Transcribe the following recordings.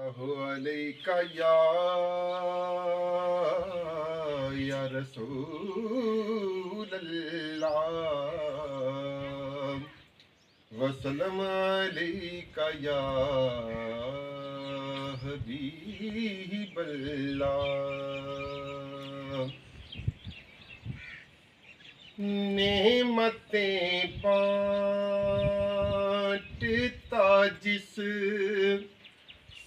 علیکہ یا رسول اللہ وسلم علیکہ یا حبیب اللہ نعمتیں بانٹتا جس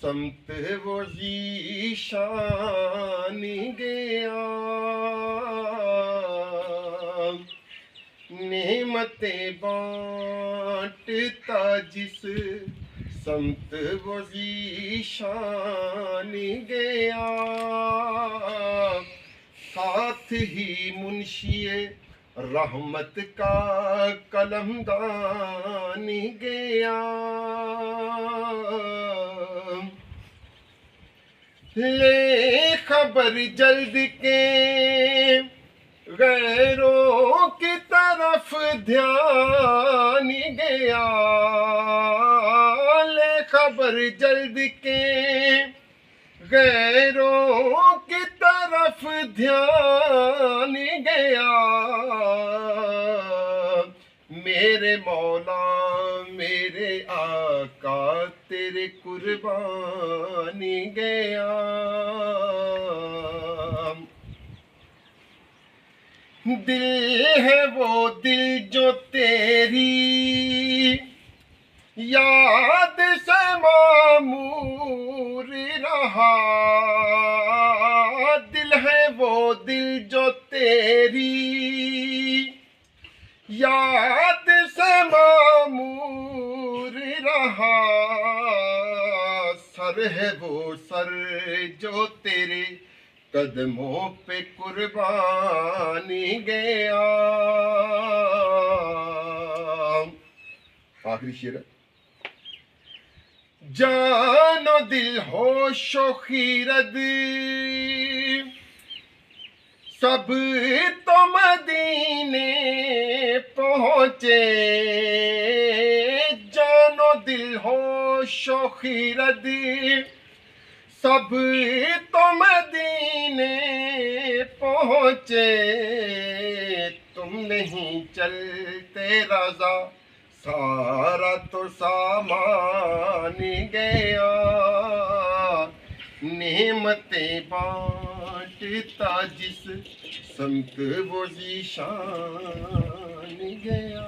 سمت وہ ذیشان گیا نعمتیں بانٹتا جس سمت وہ ذیشان گیا ساتھ ہی منشی رحمت کا قلمدان گیا لے خبر جلد کے غیروں کی طرف دھیان گیا لے خبر جلد کے غیروں کی طرف دھیان گیا میرے مولا میرے آقا تیرے قربانی گیا دل ہے وہ دل جو تیری یاد سے معمور رہا دل ہے وہ دل جو تیری یاد سے معمور رہا سر ہے وہ سر جو تیرے قدموں پہ قربانی گیا آخری شعر ہے جان و دل ہوش و خیرت سب تو مدینے پہنچے جان و دل ہوش و خیرت سب تو مدینے پہنچے تم نہیں چلتے رضا سارا تو سامان گیا نعمتیں بانٹتا جس سمت وہ ذیشان گیا